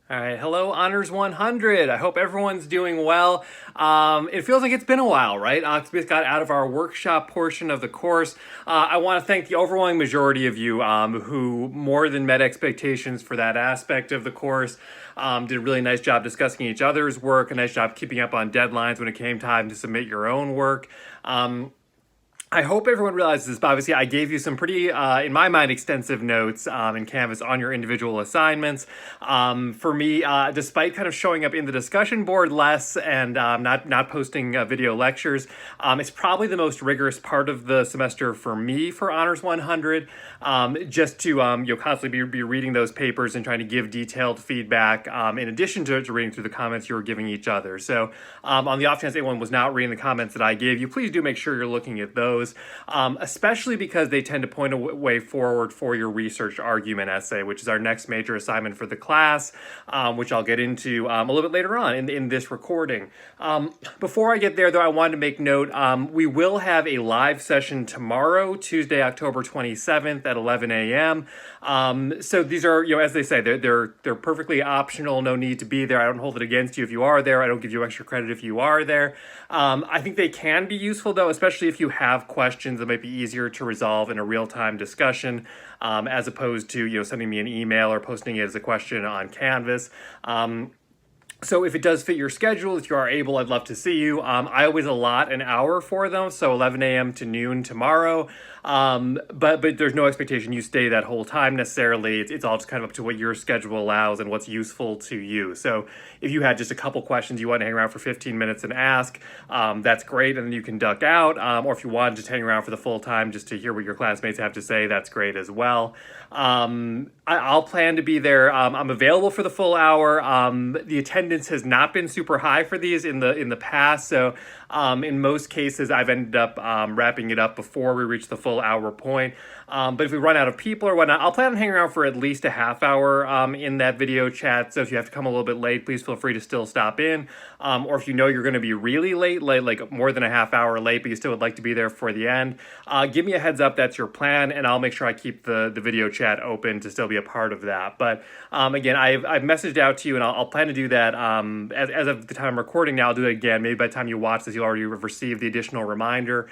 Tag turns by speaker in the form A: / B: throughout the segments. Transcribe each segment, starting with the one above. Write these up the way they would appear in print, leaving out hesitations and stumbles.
A: All right, hello, Honors 100. I hope everyone's doing well. It feels like it's been a while, right? We got out of our workshop portion of the course. I want to thank the overwhelming majority of you who more than met expectations for that aspect of the course. Did a really nice job discussing each other's work, a nice job keeping up on deadlines when it came time to submit your own work. I hope everyone realizes this, but obviously I gave you some pretty, in my mind, extensive notes in Canvas on your individual assignments. For me, despite kind of showing up in the discussion board less and not posting video lectures, it's probably the most rigorous part of the semester for me for Honors 100, just to you'll constantly be reading those papers and trying to give detailed feedback in addition to reading through the comments you were giving each other. So on the off chance anyone was not reading the comments that I gave you, please do make sure you're looking at those. Especially because they tend to point a way forward for your research argument essay, which is our next major assignment for the class, which I'll get into a little bit later on in this recording. Before I get there, though, I wanted to make note, we will have a live session tomorrow, Tuesday, October 27th at 11 a.m. So these are, as they say, they're perfectly optional, no need to be there. I don't hold it against you if you are there. I don't give you extra credit if you are there. I think they can be useful, though, especially if you have questions that might be easier to resolve in a real-time discussion, as opposed to sending me an email or posting it as a question on Canvas. So if it does fit your schedule, if you are able, I'd love to see you. I always allot an hour for them, so 11 a.m. to noon tomorrow. But there's no expectation you stay that whole time necessarily. It's all just kind of up to what your schedule allows and what's useful to you. So if you had just a couple questions you want to hang around for 15 minutes and ask, that's great, and then you can duck out. Or if you want to just hang around for the full time just to hear what your classmates have to say, that's great as well. I'll plan to be there. I'm available for the full hour. The attendance has not been super high for these in the past, so in most cases I've ended up wrapping it up before we reach the full hour point. But if we run out of people or whatnot, I'll plan on hanging around for at least a half hour in that video chat. So if you have to come a little bit late, please feel free to still stop in. Or if you know you're going to be really late, like more than a half hour late, but you still would like to be there for the end, give me a heads up that's your plan, and I'll make sure I keep the video chat open to still be a part of that. But again, I've messaged out to you, and I'll plan to do that as of the time I'm recording now. I'll do it again. Maybe by the time you watch this, you'll already have received the additional reminder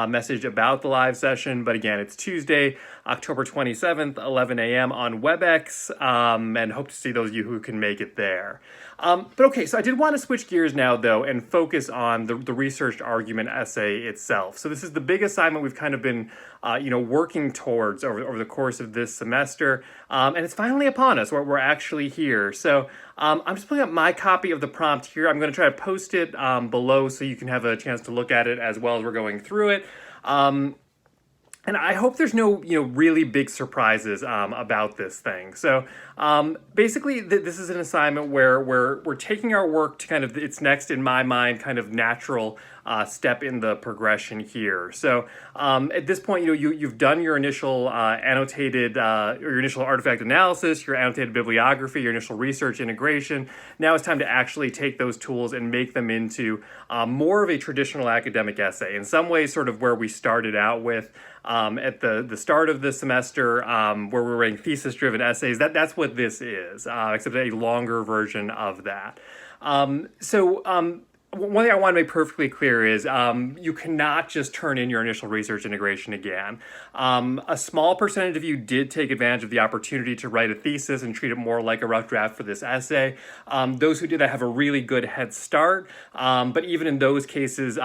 A: message about the live session. But again, it's Tuesday, October 27th, 11 a.m. on WebEx, and hope to see those of you who can make it there. But okay, so I did want to switch gears now, though, and focus on the research argument essay itself. So this is the big assignment we've kind of been, working towards over the course of this semester, and it's finally upon us. We're actually here. So I'm just pulling up my copy of the prompt here. I'm going to try to post it below so you can have a chance to look at it as well as we're going through it. And I hope there's no, really big surprises about this thing. So basically, this is an assignment where we're taking our work to kind of its next, in my mind, kind of natural step in the progression here. So at this point, you've done your initial annotated or your initial artifact analysis, your annotated bibliography, your initial research integration. Now it's time to actually take those tools and make them into more of a traditional academic essay. In some ways, sort of where we started out with at the start of the semester, where we're writing thesis-driven essays. That's what this is, except a longer version of that. One thing I want to make perfectly clear is you cannot just turn in your initial research integration again. A small percentage of you did take advantage of the opportunity to write a thesis and treat it more like a rough draft for this essay. Those who did that have a really good head start, but even in those cases,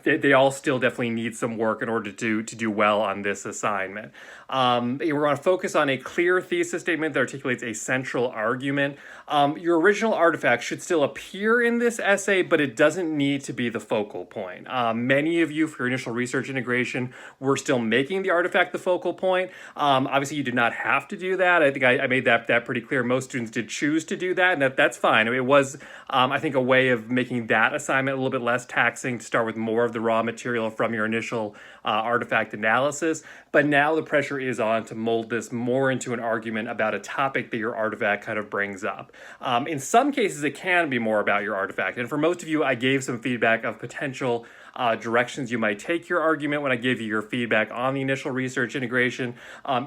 A: they all still definitely need some work in order to do well on this assignment. We're going to focus on a clear thesis statement that articulates a central argument. Your original artifact should still appear in this essay, but it doesn't need to be the focal point. Many of you, for your initial research integration, were still making the artifact the focal point. Obviously, you did not have to do that. I think I made that pretty clear. Most students did choose to do that, and that's fine. It was, I think, a way of making that assignment a little bit less taxing to start with more of of the raw material from your initial artifact analysis, but now the pressure is on to mold this more into an argument about a topic that your artifact kind of brings up. In some cases, it can be more about your artifact, and for most of you, I gave some feedback of potential directions you might take your argument when I gave you your feedback on the initial research integration.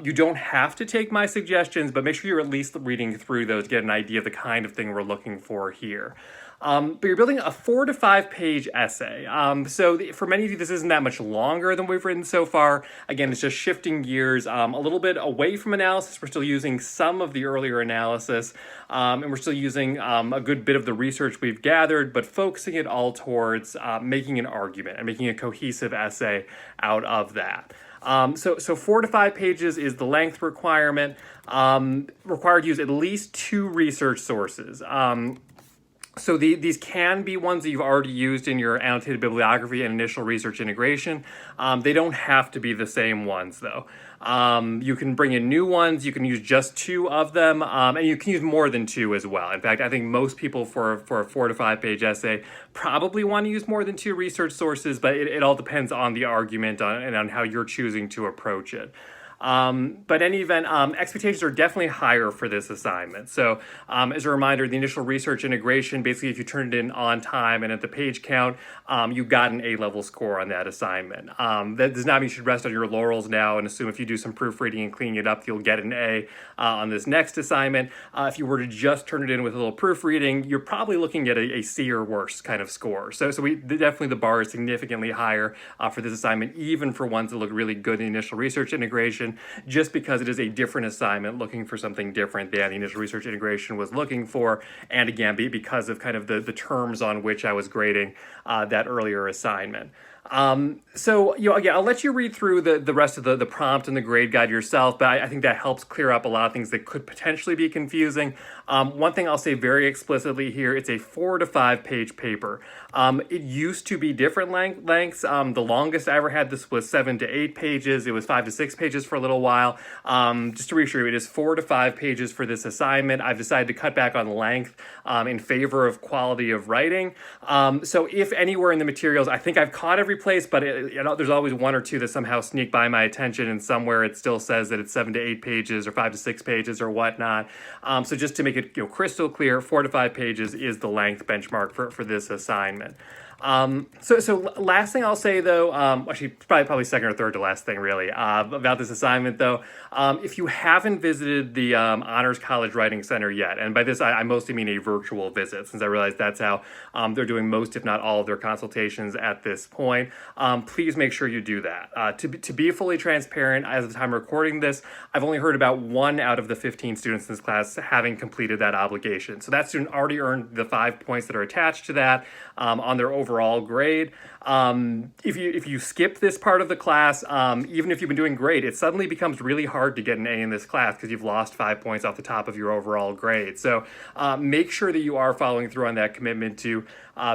A: You don't have to take my suggestions, but make sure you're at least reading through those to get an idea of the kind of thing we're looking for here. But you're building a 4 to 5 page essay. For many of you, this isn't that much longer than we've written so far. Again, it's just shifting gears a little bit away from analysis. We're still using some of the earlier analysis, and we're still using a good bit of the research we've gathered, but focusing it all towards making an argument and making a cohesive essay out of that. So 4 to 5 pages is the length requirement. Required to use at least 2 research sources. So these can be ones that you've already used in your annotated bibliography and initial research integration. They don't have to be the same ones, though. You can bring in new ones. You can use just 2 of them, and you can use more than 2 as well. In fact, I think most people for a 4 to 5 page essay probably want to use more than 2 research sources, but it all depends on the argument and on how you're choosing to approach it. But in any event, expectations are definitely higher for this assignment. So as a reminder, the initial research integration, basically if you turned it in on time and at the page count, you got an A-level score on that assignment. That does not mean you should rest on your laurels now and assume if you do some proofreading and cleaning it up, you'll get an A on this next assignment. If you were to just turn it in with a little proofreading, you're probably looking at a C or worse kind of score. So definitely the bar is significantly higher for this assignment, even for ones that look really good in the initial research integration, just because it is a different assignment looking for something different than the initial research integration was looking for, and again, because of kind of the terms on which I was grading that earlier assignment. Again, I'll let you read through the rest of the prompt and the grade guide yourself, but I think that helps clear up a lot of things that could potentially be confusing. One thing I'll say very explicitly here, it's a 4 to 5 page paper. It used to be different lengths. The longest I ever had this was 7 to 8 pages. It was 5 to 6 pages for a little while. Just to reassure you, it is 4 to 5 pages for this assignment. I've decided to cut back on length in favor of quality of writing. So if anywhere in the materials, I think I've caught every place, but there's always 1 or 2 that somehow sneak by my attention, and somewhere it still says that it's 7 to 8 pages or 5 to 6 pages or whatnot. So just to make it crystal clear, 4 to 5 pages is the length benchmark for this assignment. Last thing I'll say though, actually probably second or third to last thing really, about this assignment though, if you haven't visited the Honors College Writing Center yet, and by this I mostly mean a virtual visit, since I realize that's how they're doing most, if not all, of their consultations at this point, please make sure you do that. To be fully transparent, as of the time of recording this, I've only heard about 1 out of the 15 students in this class having completed that obligation. So that student already earned the 5 points that are attached to that on their overall grade. If you skip this part of the class, even if you've been doing great, it suddenly becomes really hard to get an A in this class because you've lost 5 points off the top of your overall grade. So make sure that you are following through on that commitment to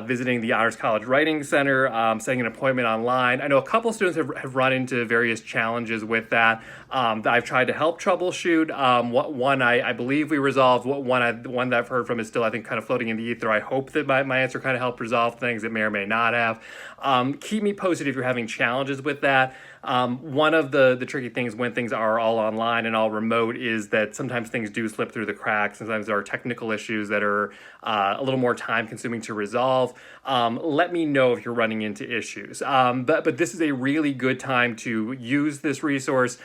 A: visiting the Honors College Writing Center, setting an appointment online. I know a couple students have run into various challenges with that. I've tried to help troubleshoot. One I believe we resolved. One that I've heard from is still, I think, kind of floating in the ether. I hope that my answer kind of helped resolve things. It may or may not have. Keep me posted if you're having challenges with that. One of the tricky things when things are all online and all remote is that sometimes things do slip through the cracks. Sometimes there are technical issues that are a little more time consuming to resolve. Let me know if you're running into issues. But this is a really good time to use this resource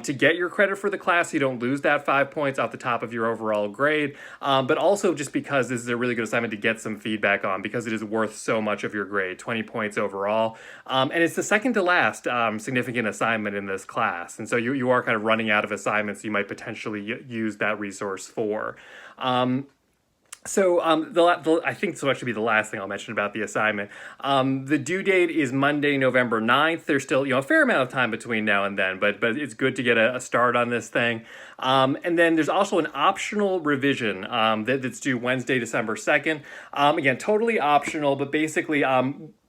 A: to get your credit for the class so you don't lose that 5 points off the top of your overall grade, but also just because this is a really good assignment to get some feedback on, because it is worth so much of your grade, 20 points overall. And it's the second to last significant assignment in this class. And so you are kind of running out of assignments you might potentially use that resource for. I think this will actually be the last thing I'll mention about the assignment. The due date is Monday, November 9th. There's still a fair amount of time between now and then, but it's good to get a start on this thing. And then there's also an optional revision that's due Wednesday, December 2nd. Again, totally optional, but basically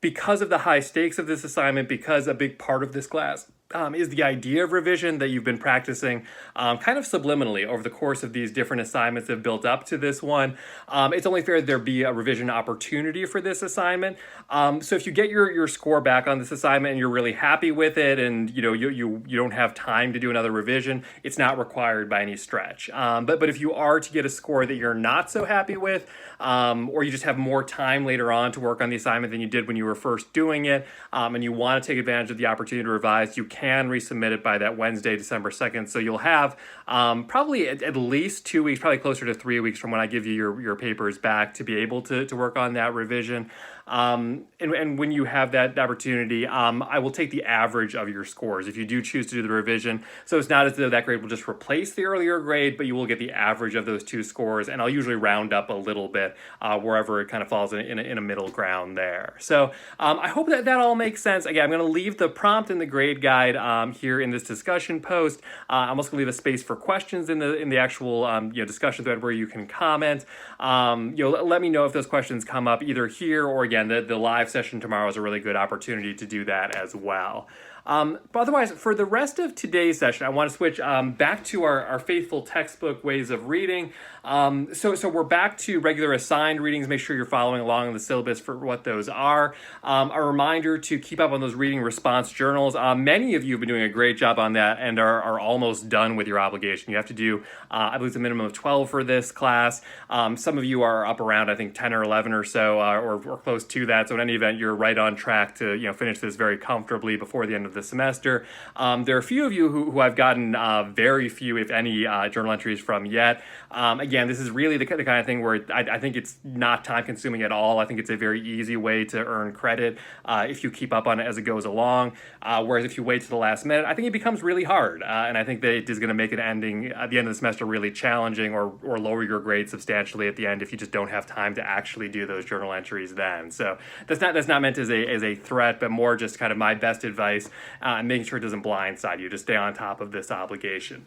A: because of the high stakes of this assignment, because a big part of this class is the idea of revision that you've been practicing kind of subliminally over the course of these different assignments that have built up to this one. It's only fair that there be a revision opportunity for this assignment. So if you get your score back on this assignment and you're really happy with it, and you don't have time to do another revision, it's not required by any stretch. But if you are to get a score that you're not so happy with, or you just have more time later on to work on the assignment than you did when you were first doing it, and you want to take advantage of the opportunity to revise, you can resubmit it by that Wednesday, December 2nd. So you'll have probably at least 2 weeks, probably closer to 3 weeks from when I give you your papers back to be able to work on that revision. And when you have that opportunity, I will take the average of your scores if you do choose to do the revision. So it's not as though that grade will just replace the earlier grade, but you will get the average of those two scores, and I'll usually round up a little bit wherever it kind of falls in a middle ground there. So I hope that all makes sense. Again, I'm going to leave the prompt and the grade guide here in this discussion post. I'm also going to leave a space for questions in the actual discussion thread where you can comment. Let me know if those questions come up either here or again, the live session tomorrow is a really good opportunity to do that as well. But otherwise, for the rest of today's session, I want to switch back to our faithful textbook ways of reading. So we're back to regular assigned readings. Make sure you're following along in the syllabus for what those are. A reminder to keep up on those reading response journals. Many of you have been doing a great job on that and are almost done with your obligation. You have to do, I believe it's a minimum of 12 for this class. Some of you are up around, I think, 10 or 11 or so, or close to that. So in any event, you're right on track to finish this very comfortably before the end of the semester. There are a few of you who I've gotten very few, if any, journal entries from yet. Again, this is really the kind of thing where I think it's not time consuming at all. I think it's a very easy way to earn credit if you keep up on it as it goes along. Whereas if you wait to the last minute, I think it becomes really hard. And I think that it is going to make it ending at the end of the semester really challenging, or lower your grade substantially at the end if you just don't have time to actually do those journal entries then. So that's not meant as a threat, but more just kind of my best advice, and making sure it doesn't blindside you to stay on top of this obligation.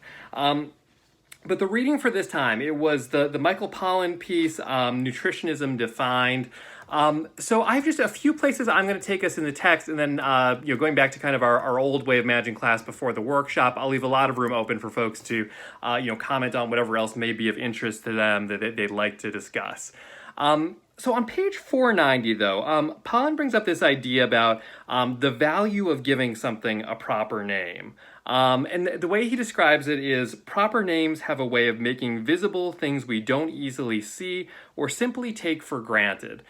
A: But the reading for this time, it was the Michael Pollan piece, Nutritionism Defined. So I have just a few places I'm going to take us in the text, and then going back to kind of our old way of managing class before the workshop, I'll leave a lot of room open for folks to comment on whatever else may be of interest to them that they'd like to discuss. So on page 490, though, Pollan brings up this idea about the value of giving something a proper name. And the way he describes it is, proper names have a way of making visible things we don't easily see or simply take for granted.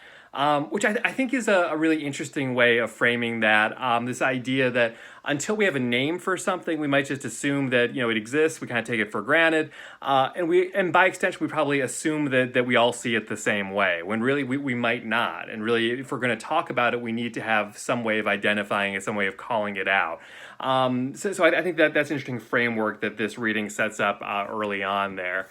A: Which I think is a really interesting way of framing that. This idea that until we have a name for something, we might just assume that it exists. We kind of take it for granted, and by extension, we probably assume that we all see it the same way. When really we might not. And really, if we're going to talk about it, we need to have some way of identifying it, some way of calling it out. So I think that's an interesting framework that this reading sets up early on there.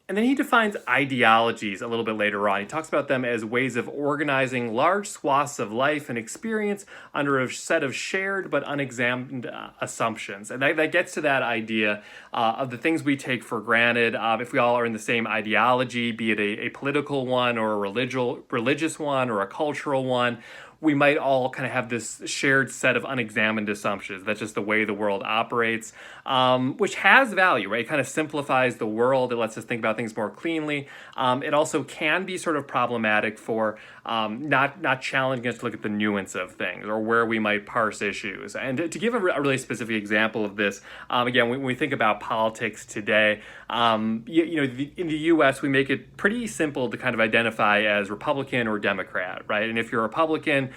A: And then he defines ideologies a little bit later on. He talks about them as ways of organizing large swaths of life and experience under a set of shared but unexamined assumptions. And that gets to that idea of the things we take for granted. If we all are in the same ideology, be it a political one or a religious one or a cultural one, we might all kind of have this shared set of unexamined assumptions. That's just the way the world operates, which has value, right? It kind of simplifies the world. It lets us think about things more cleanly. It also can be sort of problematic for not challenging us to look at the nuance of things or where we might parse issues. And to give a really specific example of this, again, when we think about politics today, in the U.S., we make it pretty simple to kind of identify as Republican or Democrat, right? And if you're a Republican,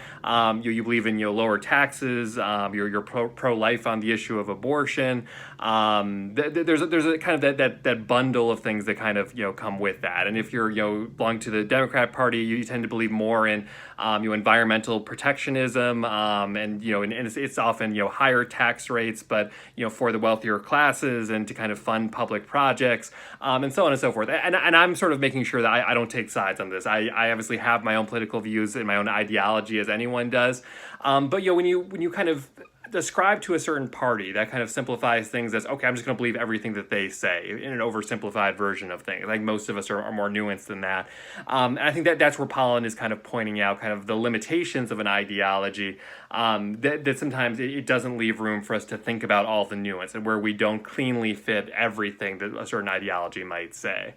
A: you believe in lower taxes, you're pro-life on the issue of abortion. There's a kind of that bundle of things that kind of come with that. And if you're belong to the Democrat Party, you tend to believe more in environmental protectionism, and it's often higher tax rates, but for the wealthier classes and to kind of fund public projects, and so on and so forth. And I'm sort of making sure that I don't take sides on this. I obviously have my own political views and my own ideology, as anyone does. But when you kind of ascribe to a certain party. That kind of simplifies things as, okay, I'm just going to believe everything that they say in an oversimplified version of things. Like most of us are more nuanced than that. And I think that that's where Pollan is kind of pointing out kind of the limitations of an ideology, that sometimes it doesn't leave room for us to think about all the nuance and where we don't cleanly fit everything that a certain ideology might say.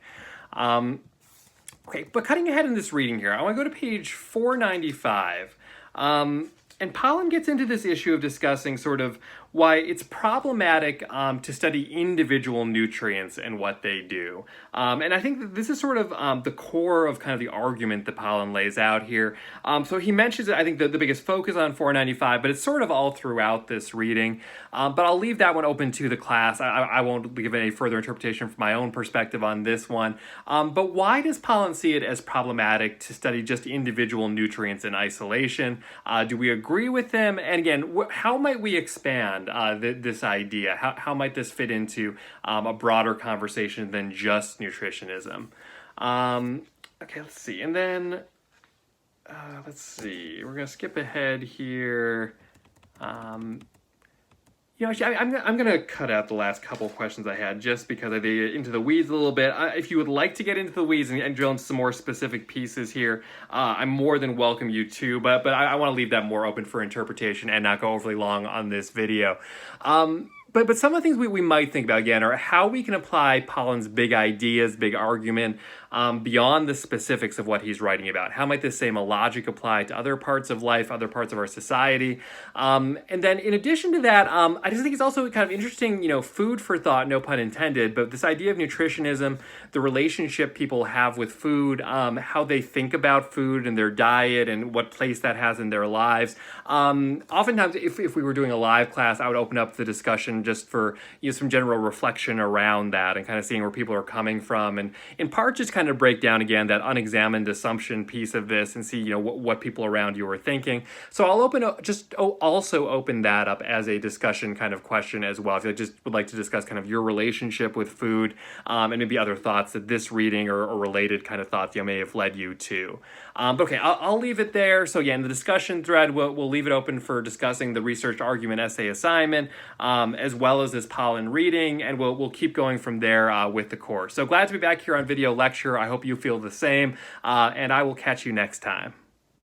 A: Okay, but cutting ahead in this reading here, I want to go to page 495. And Pollan gets into this issue of discussing sort of why it's problematic to study individual nutrients and what they do. And I think that this is sort of the core of kind of the argument that Pollan lays out here. So he mentions, I think, the biggest focus on 495, but it's sort of all throughout this reading. But I'll leave that one open to the class. I won't give any further interpretation from my own perspective on this one. But why does Pollan see it as problematic to study just individual nutrients in isolation? Do we agree with him? And again, how might we expand this idea? How might this fit into a broader conversation than just nutritionism? Okay, let's see. And then, let's see. We're going to skip ahead here. Actually, I'm going to cut out the last couple of questions I had just because I get into the weeds a little bit. If you would like to get into the weeds and drill into some more specific pieces here, I'm more than welcome you to, but I want to leave that more open for interpretation and not go overly long on this video. But some of the things we might think about, again, are how we can apply Pollan's big ideas, big argument, beyond the specifics of what he's writing about. How might this same logic apply to other parts of life, other parts of our society? And then in addition to that, I just think it's also kind of interesting, food for thought, no pun intended, but this idea of nutritionism, the relationship people have with food, how they think about food and their diet and what place that has in their lives. Oftentimes, if we were doing a live class, I would open up the discussion just for some general reflection around that and kind of seeing where people are coming from, and in part just kind of break down again that unexamined assumption piece of this and see what people around you are thinking. So I'll also open that up as a discussion kind of question as well. If you just would like to discuss kind of your relationship with food, and maybe other thoughts that this reading or related kind of thoughts may have led you to. But okay, I'll leave it there. So again, the discussion thread, we'll leave it open for discussing the research argument essay assignment, as well as this Pollan reading, and we'll keep going from there with the course. So glad to be back here on video lecture. I hope you feel the same, and I will catch you next time.